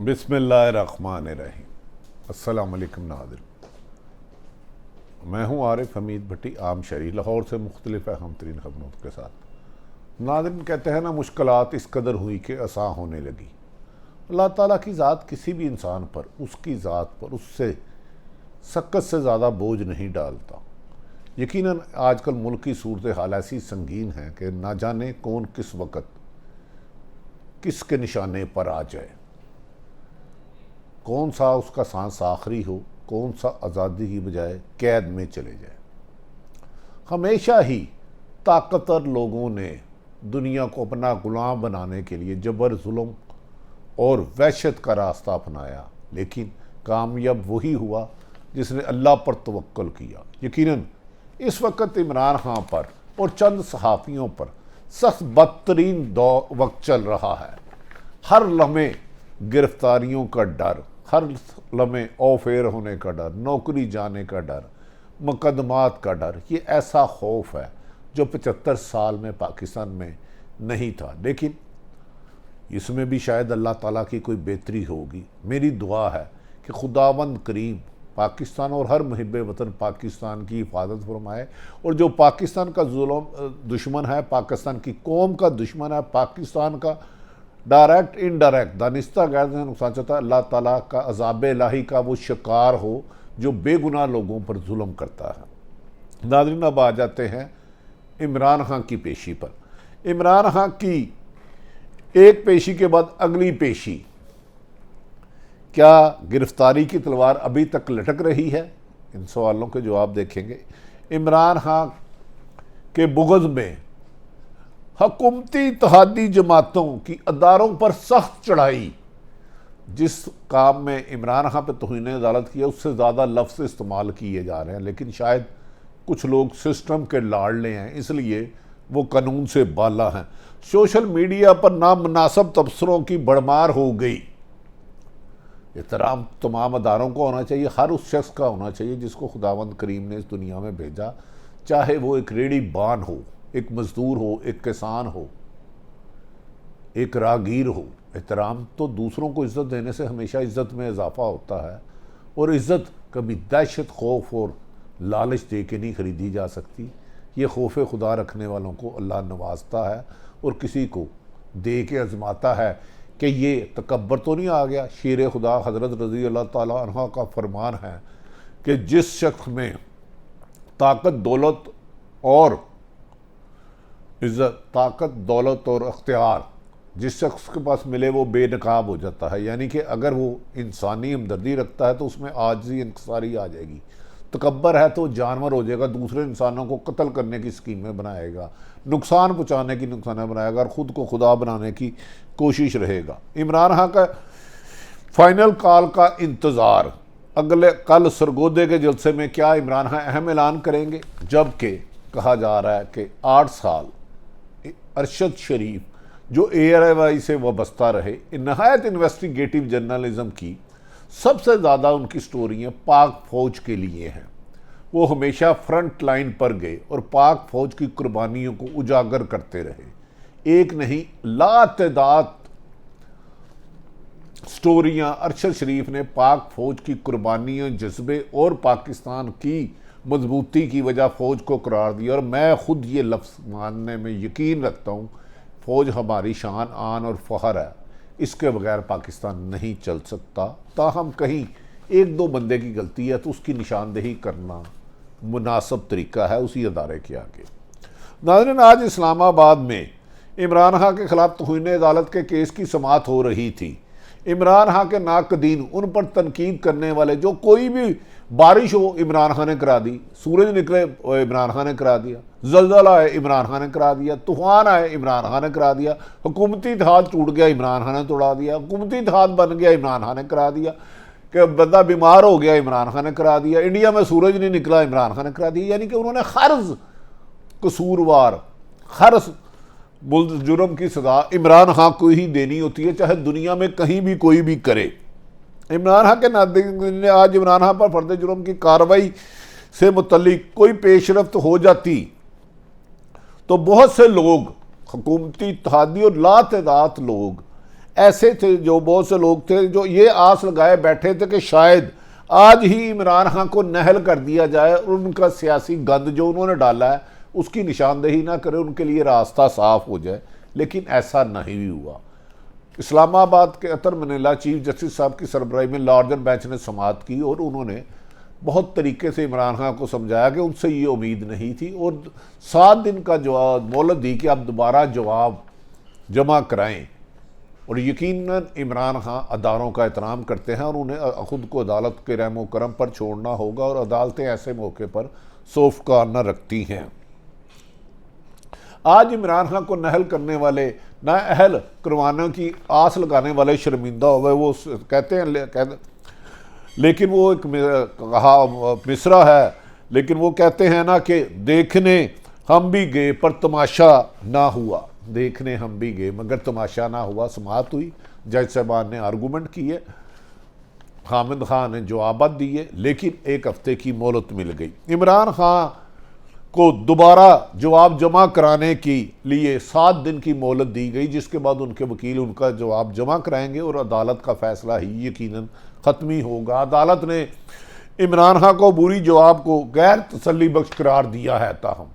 बिस्मिल्लाहिर्रहमानिर्रहीम। अस्सलाम वालेकुम नाज़रीन, मैं हूँ आरिफ हमीद भट्टी, आम शहरी, लाहौर से मुख्तलिफ अहम तरीन खबरों के साथ। नाज़रीन, कहते हैं ना, मुश्किलात इस कदर हुई कि आसान होने लगी। अल्लाह ताला की ज़ात किसी भी इंसान पर, उसकी ज़ात पर, उससे सकत से ज़्यादा बोझ नहीं डालता। यकीनन आजकल मुल्क की सूरत हाल ऐसी संगीन है कि ना जाने कौन किस वक़्त किसके निशाने पर आ जाए, कौन सा उसका सांस आखिरी हो, कौन सा आज़ादी की बजाय कैद में चले जाए। हमेशा ही ताकतवर लोगों ने दुनिया को अपना गुलाम बनाने के लिए जबर, जुल्म और वहशत का रास्ता अपनाया, लेकिन कामयाब वही हुआ जिसने अल्लाह पर तवक्कुल किया। यकीनन इस वक्त इमरान खान पर और चंद सहाफ़ियों पर सख्त बदतरीन वक्त चल रहा है। हर लम्हे गिरफ्तारियों का डर, हर लम्हे ऑफ एयर होने का डर, नौकरी जाने का डर, मुकदमात का डर। ये ऐसा खौफ है जो 75 साल में पाकिस्तान में नहीं था, लेकिन इसमें भी शायद अल्लाह ताला की कोई बेहतरी होगी। मेरी दुआ है कि खुदावंद करीम पाकिस्तान और हर मुहिब वतन पाकिस्तान की हिफाजत फरमाए, और जो पाकिस्तान का दुश्मन है, पाकिस्तान की कौम का दुश्मन है, पाकिस्तान का डायरेक्ट इनडायरेक्ट दानिस्ता गैर नुकसान चाहता है, अल्लाह ताला का अज़ाब इलाही का वो शिकार हो जो बेगुनाह लोगों पर जुल्म करता है। नाज़रीन, अब आ जाते हैं इमरान खान की पेशी पर। इमरान खान की एक पेशी के बाद अगली पेशी, क्या गिरफ्तारी की तलवार अभी तक लटक रही है? इन सवालों के जवाब देखेंगे। इमरान खान के बुग़्ज़ में हुकूमती इत्तेहादी जमातों की अदारों पर सख्त चढ़ाई। जिस काम में इमरान खान पर तौहीन अदालत किया, उससे ज़्यादा लफ्ज़ इस्तेमाल किए जा रहे हैं, लेकिन शायद कुछ लोग सिस्टम के लाडले हैं, इसलिए वो कानून से बाला हैं। सोशल मीडिया पर नामुनासिब तबसरों की भरमार हो गई। एहतराम तमाम अदारों को होना चाहिए, हर उस शख्स का होना चाहिए जिसको खुदावंद करीम ने इस दुनिया में भेजा, चाहे वो एक रेडी बान हो, एक मजदूर हो, एक किसान हो, एक रागीर हो। एहतराम तो दूसरों को इज़्ज़त देने से हमेशा इज़्ज़त में इजाफा होता है, और इज़्ज़त कभी दहशत, खौफ और लालच दे के नहीं ख़रीदी जा सकती। ये खौफ खुदा रखने वालों को अल्लाह नवाजता है और किसी को दे के आजमाता है कि ये तकब्बर तो नहीं आ गया। शेर खुदा हज़रत रज़ी अल्लाह ताला अन्हा का फरमान है कि जिस शख्स में ताकत, दौलत और इज़्ज़त, ताकत, दौलत और अख्तियार जिस शख्स के पास मिले वो बेनकाब हो जाता है। यानी कि अगर वो इंसानी हमदर्दी रखता है तो उसमें आजिज़ी, इंकसारी आ जाएगी। तकब्बर है तो जानवर हो जाएगा, दूसरे इंसानों को कत्ल करने की स्कीमें बनाएगा, नुकसान पहुँचाने की नुकसान बनाएगा, और ख़ुद को खुदा बनाने की कोशिश रहेगा। इमरान खान का फाइनल कॉल का इंतज़ार। अगले कल सरगोदे के जलसे में क्या इमरान खान अहम ऐलान करेंगे? जबकि कहा जा रहा है कि 8 साल अरशद शरीफ जो ARY से वाबस्ता रहे, नहायत इन्वेस्टिगेटिव जर्नलिज़म की सबसे ज़्यादा उनकी स्टोरियाँ पाक फ़ौज के लिए हैं। वो हमेशा फ्रंट लाइन पर गए और पाक फ़ौज की कुर्बानियों को उजागर करते रहे। एक नहीं, लातदाद स्टोरियाँ अरशद शरीफ ने पाक फ़ौज की कुर्बानियों, जज्बे और पाकिस्तान की मजबूती की वजह फ़ौज को करार दिया। और मैं ख़ुद ये लफ्ज़ मानने में यकीन रखता हूँ, फ़ौज हमारी शान, आन और फ़ख्र है, इसके बगैर पाकिस्तान नहीं चल सकता। ताहम कहीं एक दो बंदे की गलती है तो उसकी निशानदेही करना मुनासिब तरीका है उसी अदारे के आगे। नाज़रीन, आज इस्लामाबाद में इमरान खान के ख़िलाफ़ तौहीन अदालत के केस की समाअत हो रही थी। इमरान खान के नाकदीन, उन पर तनकीद करने वाले, जो कोई भी बारिश हो इमरान खान ने करा दी, सूरज निकले इमरान खान ने करा दिया, ज़ल्ज़ला आए इमरान खान ने करा दिया, तूफ़ान आए इमरान खान ने करा दिया, हुकूमती इत्तेहाद टूट गया इमरान खान ने तोड़ा दिया, हुकूमती इत्तेहाद बन गया इमरान खान ने करा दिया, कि बंदा बीमार हो गया इमरान खान ने करा दिया, इंडिया में सूरज नहीं निकला इमरान खान ने करा दिया। यानी कि उन्होंने हर कसूरवार, हर जुर्म की सज़ा इमरान खान को ही देनी होती है, चाहे दुनिया में कहीं भी कोई भी करे। इमरान खान के नाज़रीन ने आज इमरान खान पर फर्द जुर्म की कार्रवाई से मुतल्लिक कोई पेशरफ्त हो जाती तो बहुत से लोग, हुकूमती इत्तेहादी और लातदाद लोग ऐसे थे, जो बहुत से लोग थे जो ये आस लगाए बैठे थे कि शायद आज ही इमरान खान को नहल कर दिया जाए और उनका सियासी गंद जो उन्होंने डाला है उसकी निशानदेही ना करे, उनके लिए रास्ता साफ हो जाए। लेकिन ऐसा नहीं हुआ। इस्लामाबाद के अतर मनीला चीफ जस्टिस साहब की सरबराही में लार्जर बेंच ने समाअत की और उन्होंने बहुत तरीके से इमरान खान को समझाया कि उनसे ये उम्मीद नहीं थी और 7 दिन का जवाब मोहलत दी कि आप दोबारा जवाब जमा कराएं। और यकीनन इमरान खान अदारों का एहतराम करते हैं और उन्हें खुद को अदालत के रहमो करम पर छोड़ना होगा और अदालतें ऐसे मौके पर सौफ कारना रखती हैं। आज इमरान खान को नहल करने वाले, नाअहल करवाने की आस लगाने वाले शर्मिंदा हो गए। वो कहते हैं लेकिन वो एक कहा मिसरा है, लेकिन वो कहते हैं ना कि देखने हम भी गए पर तमाशा ना हुआ। देखने हम भी गए मगर तमाशा ना हुआ। समाअत हुई, जज साहबान ने आर्गूमेंट किए, हामिद खान ने जवाबात दिए, लेकिन 1 हफ्ते की मोहलत मिल गई। इमरान खान को दोबारा जवाब जमा कराने के लिए 7 दिन की मोहलत दी गई, जिसके बाद उनके वकील उनका जवाब जमा कराएंगे और अदालत का फैसला ही यकीनन ख़त्म ही होगा। अदालत ने इमरान खान को बुरी जवाब को गैर तसल्ली बख्श करार दिया है। ताहम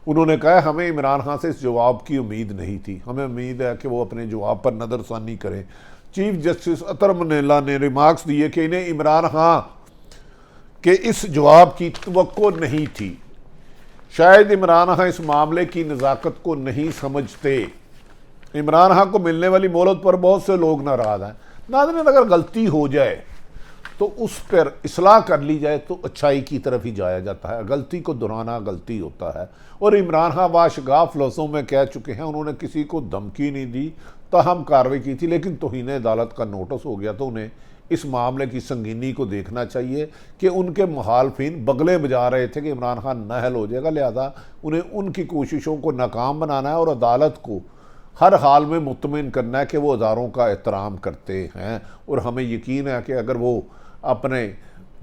उन्होंने कहा हमें इमरान खान से इस जवाब की उम्मीद नहीं थी, हमें उम्मीद है कि वो अपने जवाब पर नज़रसानी करें। चीफ जस्टिस अतर मनीला ने रिमार्क्स दिए कि इन्हें इमरान खान के इस जवाब की तवक्को नहीं थी। शायद इमरान खान इस मामले की नज़ाकत को नहीं समझते। इमरान खान को मिलने वाली मोहलत पर बहुत से लोग नाराज़ हैं। नाज़रीन, अगर गलती हो जाए तो उस पर इस्लाह कर ली जाए तो अच्छाई की तरफ ही जाया जाता है। गलती को दोहराना गलती होता है। और इमरान खान वाशगाफ लफ्ज़ों में कह चुके हैं, उन्होंने किसी को धमकी नहीं दी, ताहम कार्रवाई की थी, लेकिन तौहीन अदालत का नोटिस हो गया। तो उन्हें इस मामले की संगीनी को देखना चाहिए कि उनके मुखालफिन बगले बजा रहे थे कि इमरान खान नाअहल हो जाएगा, लिहाजा उन्हें उनकी कोशिशों को नाकाम बनाना है और अदालत को हर हाल में मुतमिन करना है कि वो अदारों का एहतराम करते हैं। और हमें यकीन है कि अगर वो अपने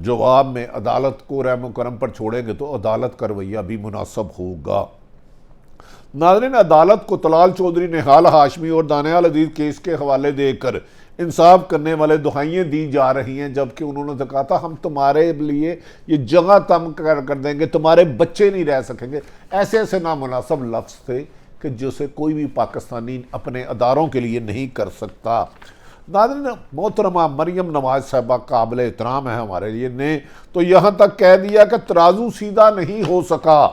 जवाब में अदालत को रहम करम पर छोड़ेंगे तो अदालत का रवैया भी मुनासब होगा। नाज़रीन, अदालत को तलाल चौधरी, निहाल हाशमी और दानियाल अजीज केस के हवाले देकर इंसाफ करने वाले दुहाइयाँ दी जा रही हैं, जबकि उन्होंने तो कहा था हम तुम्हारे लिए ये जगह तंग कर देंगे, तुम्हारे बच्चे नहीं रह सकेंगे। ऐसे ऐसे नामुनासिब लफ्ज़ थे कि जिसे कोई भी पाकिस्तानी अपने अदारों के लिए नहीं कर सकता। नाज़रीन, मोहतरमा मरियम नवाज साहबा काबिल एहतराम है हमारे लिए, ने तो यहाँ तक कह दिया कि तराजू सीधा नहीं हो सका,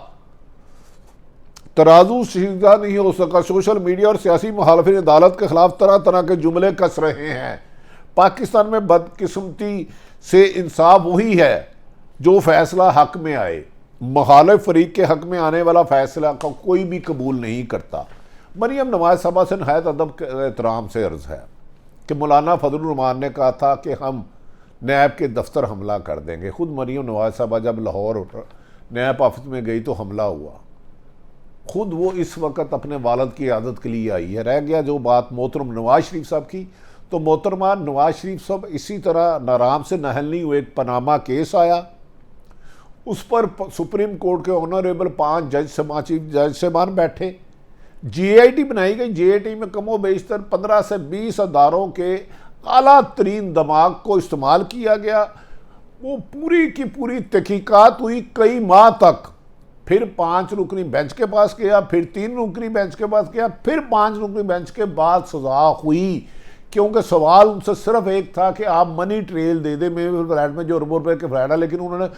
तराजू सीधा नहीं हो सका। सोशल मीडिया और सियासी मुखालफिन अदालत के खिलाफ तरह तरह के जुमले कस रहे हैं। पाकिस्तान में बदकिस्मती से इंसाफ वही है जो फैसला हक में आए। मुखालिफ फरीक के हक में आने वाला फैसला का कोई भी कबूल नहीं करता। मरियम नवाज साहबा से नहायत अदब के एहतराम से अर्ज़ है कि मौलाना फजलुर रहमान ने कहा था कि हम नैब के दफ्तर हमला कर देंगे। खुद मरियम नवाज साहबा जब लाहौर नैब ऑफिस में गई तो हमला हुआ। खुद वो इस वक्त अपने वालद की आदत के लिए आई है। रह गया जो बात मोहतरम नवाज शरीफ साहब की, तो मोहतरमा नवाज शरीफ साहब इसी तरह नाराम से नहल नहीं हुए। एक पनामा केस आया, उस पर सुप्रीम कोर्ट के ऑनरेबल 5 जज साहबान बैठे। GIT बनाई गई। GIT में कमो बेशतर 15 से 20 अदारों के आला तरीन दिमाग को इस्तेमाल किया गया। वो पूरी की पूरी तहकीकात हुई कई माह तक। फिर 5 रुकनी बेंच के पास गया, फिर 3 रुकनी बेंच के पास गया, फिर 5 रुकनी बेंच के बाद सजा हुई, क्योंकि सवाल उनसे सिर्फ एक था कि आप मनी ट्रेल दे दें मेरे फ्लैट में जो अरबों रुपए के फ्लैट है। लेकिन उन्होंने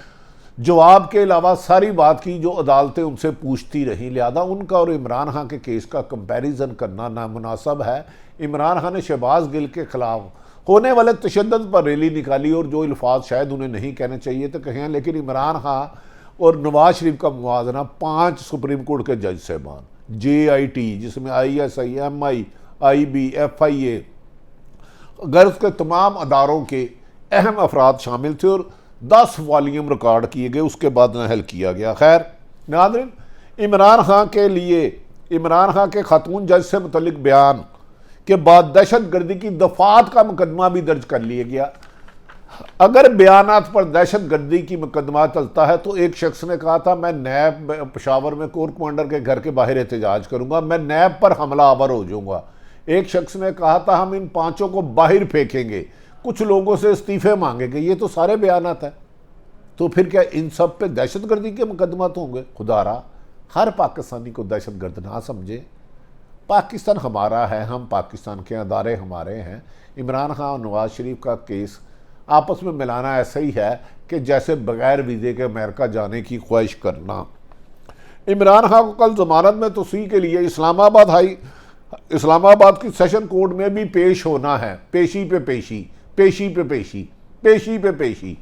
जवाब के अलावा सारी बात की जो अदालतें उनसे पूछती रहीं। लिहाजा उनका और इमरान खान के केस का कंपैरिजन करना नामुनासिब है। इमरान खान ने शहबाज गिल के खिलाफ होने वाले तशद्दुद पर रैली निकाली और जो अल्फाज शायद उन्हें नहीं कहने चाहिए तो कहें, लेकिन इमरान खान और नवाज शरीफ का मुवाजना 5 सुप्रीम कोर्ट के जज साहबान, JIT जिसमें ISI, MI, IB, FIA गर्ज के तमाम अदारों के अहम अफराद शामिल थे और 10 वॉल्यूम रिकॉर्ड किए गए, उसके बाद नहल किया गया। खैर नाज़रीन, इमरान खान के लिए इमरान खान के खातून जज से मुतल्लिक बयान के बाद दहशत गर्दी की दफात का मुकदमा भी दर्ज कर लिया गया। अगर बयानात पर दहशत गर्दी की मुकदमा चलता है तो एक शख्स ने कहा था मैं नैब पेशावर में कोर कमांडर के घर के बाहर एहतजाज करूंगा, मैं नैब पर हमला आवर हो जाऊंगा। एक शख्स ने कहा था हम इन 5 को बाहर फेंकेंगे, कुछ लोगों से इस्तीफे मांगेंगे। ये तो सारे बयानात हैं। तो फिर क्या इन सब पे दहशतगर्दी के मुकदमात होंगे? खुदारा हर पाकिस्तानी को दहशतगर्द ना समझे। पाकिस्तान हमारा है, हम पाकिस्तान के अदारे हमारे हैं। इमरान खान और नवाज शरीफ का केस आपस में मिलाना ऐसा ही है कि जैसे बगैर वीज़े के अमेरिका जाने की ख्वाहिश करना। इमरान खान को कल जमानत में तोसी के लिए इस्लामाबाद की सेशन कोर्ट में भी पेश होना है। पेशी पे पेशी, पेशी पे पेशी, पेशी पे पेशी,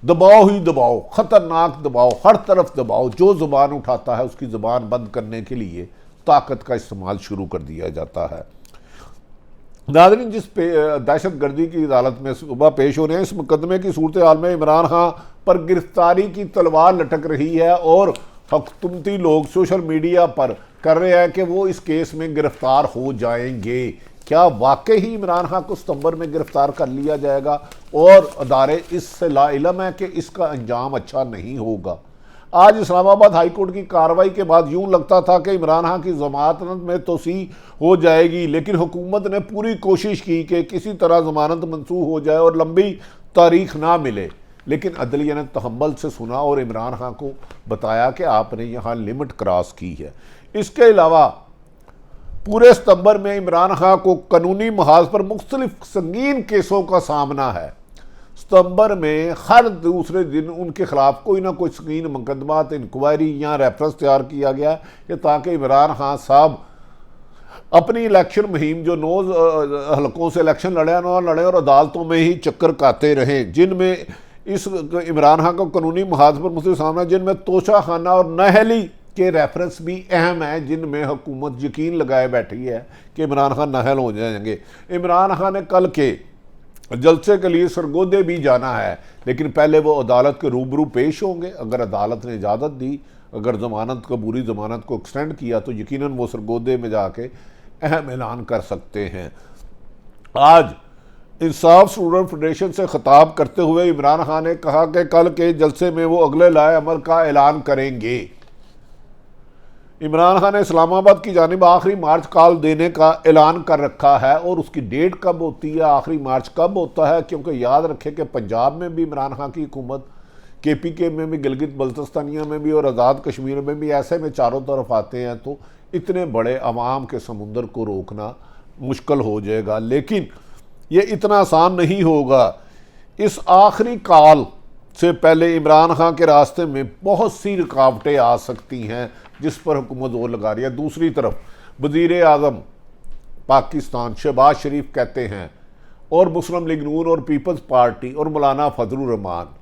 दबाव ही दबाव, खतरनाक दबाव, हर तरफ दबाव। जो जुबान उठाता है उसकी जुबान बंद करने के लिए ताकत का इस्तेमाल शुरू कर दिया जाता है। नाज़रीन, जिस दहशतगर्दी की अदालत में सुबह पेश हो रहे हैं, इस मुकदमे की सूरत हाल में इमरान खान पर गिरफ्तारी की तलवार लटक रही है और हुकूमती लोग सोशल मीडिया पर कर रहे हैं कि वो इस केस में गिरफ्तार हो जाएंगे। क्या वाकई ही इमरान खान को सितंबर में गिरफ्तार कर लिया जाएगा? और अदारे इससे लाइलम है कि इसका अंजाम अच्छा नहीं होगा। आज इस्लामाबाद हाई कोर्ट की कार्रवाई के बाद यूं लगता था कि इमरान खान की जमानत में तोसी हो जाएगी, लेकिन हुकूमत ने पूरी कोशिश की कि किसी तरह जमानत मंसूख हो जाए और लंबी तारीख ना मिले। लेकिन अदलिया ने तहम्मुल से सुना और इमरान खान को बताया कि आपने यहाँ लिमिट क्रॉस की है। इसके अलावा पूरे सितंबर में इमरान खान को कानूनी महाज पर मुख्तलिफ संगीन केसों का सामना है। सितंबर में हर दूसरे दिन उनके खिलाफ कोई ना कोई संगीन मुकदमात, इंक्वायरी या रेफरेंस तैयार किया गया कि ताकि इमरान खान साहब अपनी इलेक्शन मुहिम जो 9 हलकों से इलेक्शन लड़े ना लड़े और अदालतों में ही चक्कर काते रहें, जिनमें इस इमरान खान को कानूनी महाज पर मुख्तलिफ सामना, जिनमें तोशा खाना और नहली के रेफरेंस भी अहम है, जिनमें हुकूमत यकीन लगाए बैठी है कि इमरान खान नाहल हो जाएंगे। इमरान खान ने कल के जलसे के लिए सरगोदे भी जाना है, लेकिन पहले वो अदालत के रूबरू पेश होंगे। अगर अदालत ने इजाज़त दी, अगर जमानत को पूरी जमानत को एक्सटेंड किया, तो यकीनन वो सरगोदे में जाके अहम ऐलान कर सकते हैं। आज इंसाफ स्टूडेंट फेडरेशन से खिताब करते हुए इमरान खान ने कहा कि कल के जलसे में वो अगले लाए अमल का ऐलान करेंगे। इमरान खान ने इस्लामाबाद की जानिब आखिरी मार्च कॉल देने का ऐलान कर रखा है, और उसकी डेट कब होती है, आखिरी मार्च कब होता है, क्योंकि याद रखें कि पंजाब में भी इमरान खान की हुकूमत, KPK में भी, गिलगित बल्तिस्तानिया में भी और आज़ाद कश्मीर में भी, ऐसे में चारों तरफ आते हैं, तो इतने बड़े अवाम के समुंदर को रोकना मुश्किल हो जाएगा। लेकिन ये इतना आसान नहीं होगा। इस आखिरी कॉल से पहले इमरान खान के रास्ते में बहुत सी रुकावटें आ सकती हैं, जिस पर हुकूमत जोर लगा रही है। दूसरी तरफ वज़ीर आज़म पाकिस्तान शहबाज शरीफ कहते हैं, और मुस्लिम लीग नून और पीपल्स पार्टी और मौलाना फजलुर रहमान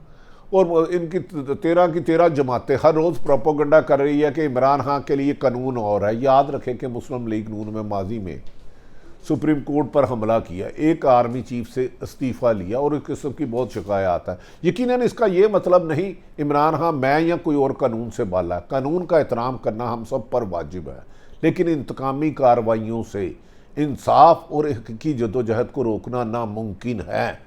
और इनकी 13 की 13 जमातें हर रोज़ प्रोपोगंडा कर रही है कि इमरान खान के लिए कानून और है। याद रखें कि मुस्लिम लीग नून में माजी में सुप्रीम कोर्ट पर हमला किया, एक आर्मी चीफ से इस्तीफ़ा लिया और इस किस्म की बहुत शिकायत है। यकीनन इसका ये मतलब नहीं इमरान खान मैं या कोई और कानून से बाला है। कानून का एहतराम करना हम सब पर वाजिब है, लेकिन इंतकामी कार्रवाइयों से इंसाफ और हकीकी जदोजहद को रोकना नामुमकिन है।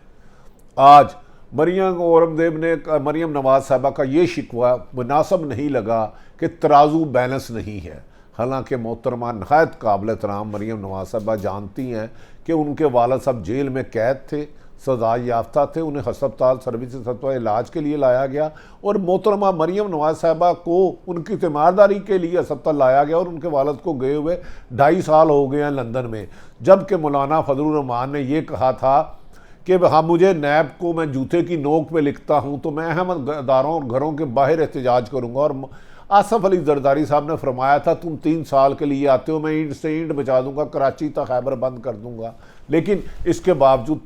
आज मरियम नवाज साहबा का ये शिकवा मुनासिब नहीं लगा कि तराजू बैलेंस नहीं है। हालांकि मोहतरमा नहायत काबिल एहतराम मरियम नवाज साहबा जानती हैं कि उनके वालिद साहब जेल में कैद थे, सजा याफ्ता थे, उन्हें हस्पताल सर्विसेज इलाज के लिए लाया गया, और मोहतरमा मरियम नवाज साहबा को उनकी तीमारदारी के लिए अस्पताल लाया गया, और उनके वालिद को गए हुए 2.5 साल हो गए हैं लंदन में। जबकि मौलाना फजलुर रहमान ने यह कहा था कि हाँ, मुझे नैब को मैं जूते की नोक पे लिखता हूँ, तो मैं अहम अदारों और घरों के बाहर एहतजाज करूँगा। और आसफ अली जरदारी साहब ने फरमाया था, तुम 3 साल के लिए आते हो, मैं ईंट से ईंट बचा दूंगा, कराची तक खैबर बंद कर दूंगा। लेकिन इसके बावजूद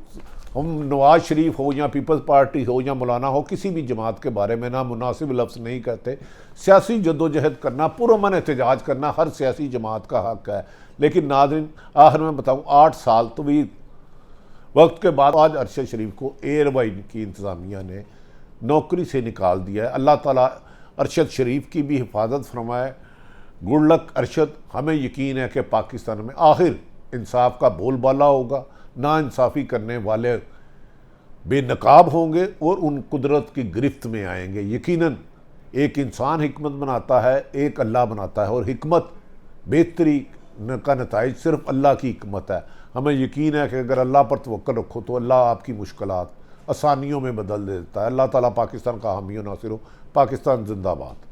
हम नवाज शरीफ हो या पीपल्स पार्टी हो या मौलाना हो, किसी भी जमात के बारे में ना मुनासिब लफ्ज़ नहीं कहते। सियासी जद्दोजहद करना, पुरअमन एहतजाज करना हर सियासी जमात का हक है। लेकिन नाज़रीन, आखिर में बताऊँ, 8 साल तवील वक्त के बाद आज अरशद शरीफ को एयरवाई की इंतज़ामिया ने नौकरी से निकाल दिया है। अल्लाह ताला अरशद शरीफ की भी हिफाजत फरमाए। Good luck Arshad. हमें यकीन है कि पाकिस्तान में आखिर इंसाफ का बोलबाला होगा, ना इंसाफ़ी करने वाले बेनकाब होंगे और उन कुदरत की गिरफ्त में आएंगे। यकीनन एक इंसान हिकमत बनाता है, एक अल्लाह बनाता है, और हिकमत बेहतरी का नताइज सिर्फ अल्लाह की हिकमत है। हमें यकीन है कि अगर अल्लाह पर तवक्कुल रखो तो अल्लाह आपकी मुश्किलात आसानियों में बदल देता है। अल्लाह ताला पाकिस्तान का हामी और नासिर हो। पाकिस्तान जिंदाबाद।